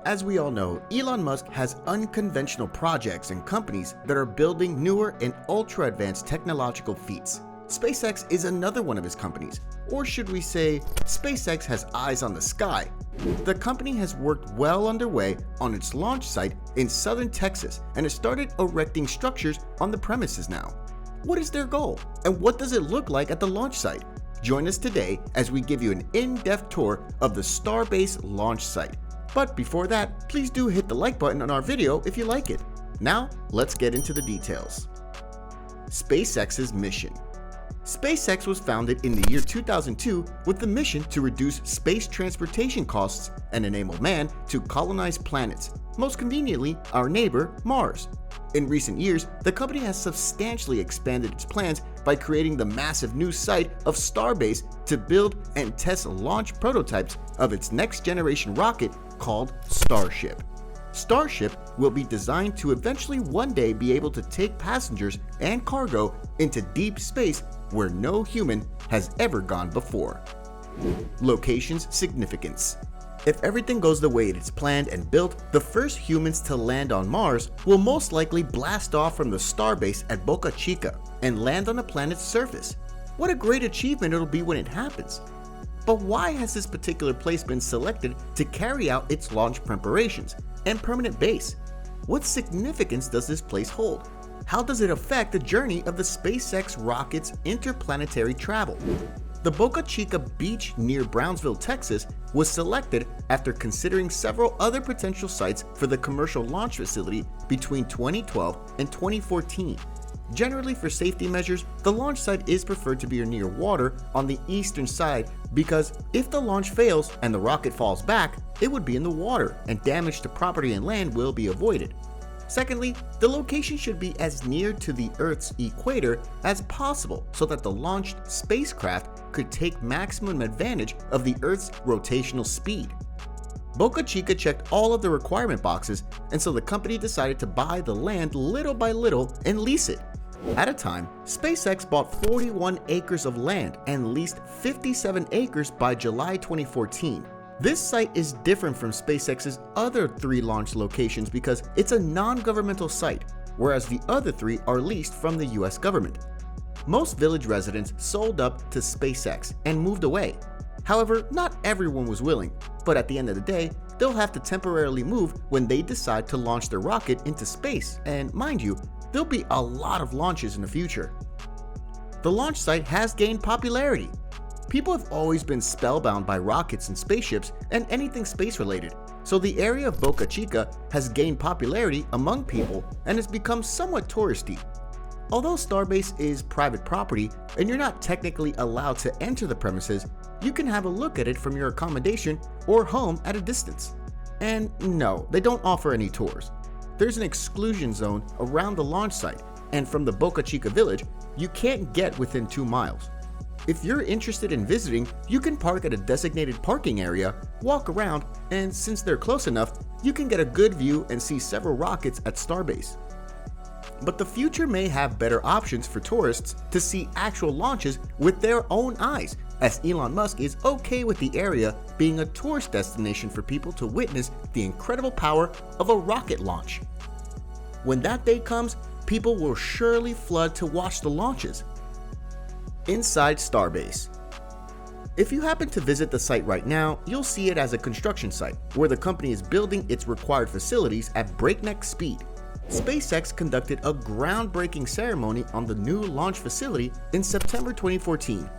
As we all know, Elon Musk has unconventional projects and companies that are building newer and ultra-advanced technological feats. SpaceX is another one of his companies, or should we say, SpaceX has eyes on the sky. The company has worked well underway on its launch site in southern Texas and has started erecting structures on the premises now. What is their goal, and what does it look like at the launch site? Join us today as we give you an in-depth tour of the StarBase launch site. But before that, please do hit the like button on our video if you like it. Now, let's get into the details. SpaceX's mission. SpaceX was founded in the year 2002 with the mission to reduce space transportation costs and enable man to colonize planets, most conveniently our neighbor, Mars. In recent years, the company has substantially expanded its plans by creating the massive new site of StarBase to build and test launch prototypes of its next-generation rocket called Starship. Starship will be designed to eventually one day be able to take passengers and cargo into deep space where no human has ever gone before. Location's significance. If everything goes the way it is planned and built, the first humans to land on Mars will most likely blast off from the StarBase at Boca Chica and land on the planet's surface. What a great achievement it'll be when it happens. But why has this particular place been selected to carry out its launch preparations and permanent base? What significance does this place hold? How does it affect the journey of the SpaceX rocket's interplanetary travel? The Boca Chica beach near Brownsville, Texas was selected after considering several other potential sites for the commercial launch facility between 2012 and 2014. Generally, for safety measures, the launch site is preferred to be near water on the eastern side because if the launch fails and the rocket falls back, it would be in the water and damage to property and land will be avoided. Secondly, the location should be as near to the Earth's equator as possible so that the launched spacecraft could take maximum advantage of the Earth's rotational speed. Boca Chica checked all of the requirement boxes, and so the company decided to buy the land little by little and lease it. At a time, SpaceX bought 41 acres of land and leased 57 acres by July 2014. This site is different from SpaceX's other 3 launch locations because it's a non-governmental site, whereas the other 3 are leased from the US government. Most village residents sold up to SpaceX and moved away. However, not everyone was willing, but at the end of the day, they'll have to temporarily move when they decide to launch their rocket into space, and mind you, there'll be a lot of launches in the future. The launch site has gained popularity. People have always been spellbound by rockets and spaceships and anything space-related, so the area of Boca Chica has gained popularity among people and has become somewhat touristy. Although StarBase is private property and you're not technically allowed to enter the premises, you can have a look at it from your accommodation or home at a distance. And no, they don't offer any tours. There's an exclusion zone around the launch site, and from the Boca Chica village, you can't get within 2 miles. If you're interested in visiting, you can park at a designated parking area, walk around, and since they're close enough, you can get a good view and see several rockets at StarBase. But the future may have better options for tourists to see actual launches with their own eyes, as Elon Musk is okay with the area being a tourist destination for people to witness the incredible power of a rocket launch. When that day comes, people will surely flood to watch the launches. Inside StarBase. If you happen to visit the site right now, you'll see it as a construction site where the company is building its required facilities at breakneck speed. SpaceX conducted a groundbreaking ceremony on the new launch facility in September 2014.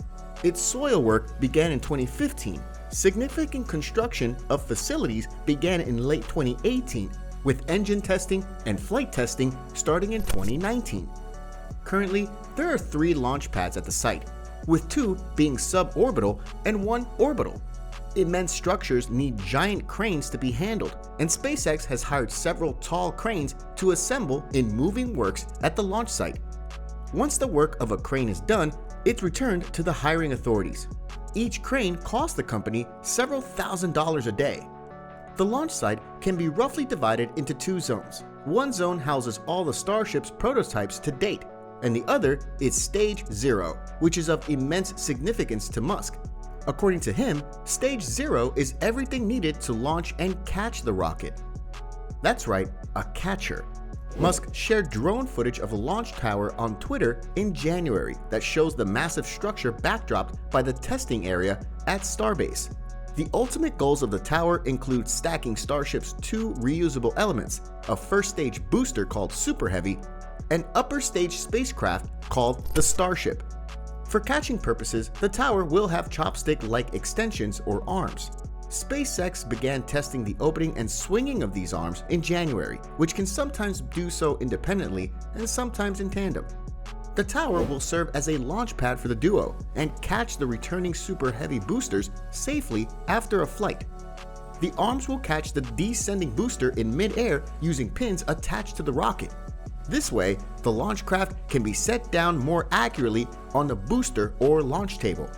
Its soil work began in 2015. Significant construction of facilities began in late 2018, with engine testing and flight testing starting in 2019. Currently, there are 3 launch pads at the site, with 2 being suborbital and 1 orbital. Immense structures need giant cranes to be handled, and SpaceX has hired several tall cranes to assemble in moving works at the launch site. Once the work of a crane is done, it's returned to the hiring authorities. Each crane costs the company several $1,000s a day. The launch site can be roughly divided into 2 zones. One zone houses all the Starship's prototypes to date, and the other is Stage 0, which is of immense significance to Musk. According to him, Stage 0 is everything needed to launch and catch the rocket. That's right, a catcher. Musk shared drone footage of a launch tower on Twitter in January that shows the massive structure backdropped by the testing area at StarBase. The ultimate goals of the tower include stacking Starship's 2 reusable elements, a first stage booster called Super Heavy, and upper stage spacecraft called the Starship. For catching purposes, the tower will have chopstick-like extensions or arms. SpaceX began testing the opening and swinging of these arms in January, which can sometimes do so independently and sometimes in tandem. The tower will serve as a launch pad for the duo and catch the returning Super Heavy boosters safely after a flight. The arms will catch the descending booster in mid-air using pins attached to the rocket. This way, the launch craft can be set down more accurately on the booster or launch table.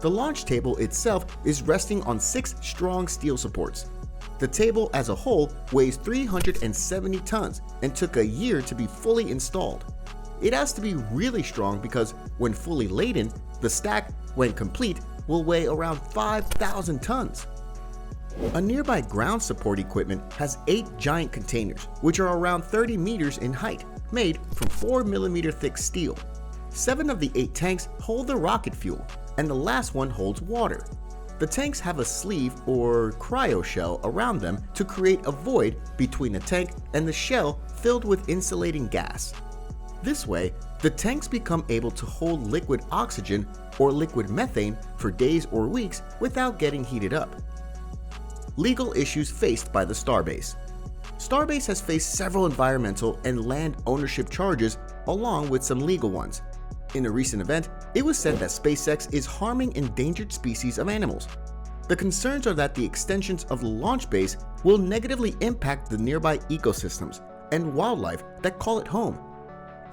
The launch table itself is resting on 6 strong steel supports. The table as a whole weighs 370 tons and took a year to be fully installed. It has to be really strong because when fully laden, the stack, when complete, will weigh around 5,000 tons. A nearby ground support equipment has 8 giant containers, which are around 30 meters in height, made from 4mm thick steel. 7 of the 8 tanks hold the rocket fuel, and the last one holds water. The tanks have a sleeve or cryo shell around them to create a void between the tank and the shell filled with insulating gas. This way, the tanks become able to hold liquid oxygen or liquid methane for days or weeks without getting heated up. Legal issues faced by the StarBase. StarBase has faced several environmental and land ownership charges along with some legal ones. In a recent event, it was said that SpaceX is harming endangered species of animals. The concerns are that the extensions of the launch base will negatively impact the nearby ecosystems and wildlife that call it home.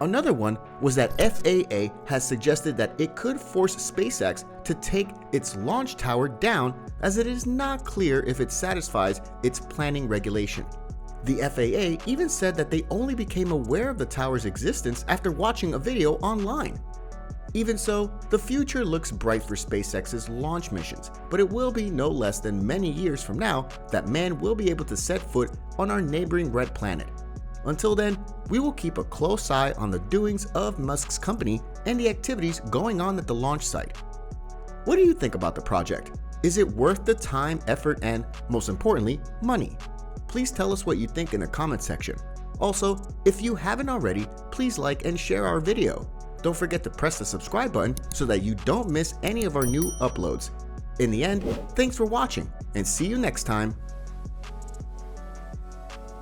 Another one was that FAA has suggested that it could force SpaceX to take its launch tower down as it is not clear if it satisfies its planning regulation. The FAA even said that they only became aware of the tower's existence after watching a video online. Even so, the future looks bright for SpaceX's launch missions, but it will be no less than many years from now that man will be able to set foot on our neighboring red planet. Until then, we will keep a close eye on the doings of Musk's company and the activities going on at the launch site. What do you think about the project? Is it worth the time, effort, and, most importantly, money? Please tell us what you think in the comment section. Also, if you haven't already, please like and share our video. Don't forget to press the subscribe button so that you don't miss any of our new uploads. In the end, thanks for watching, and see you next time.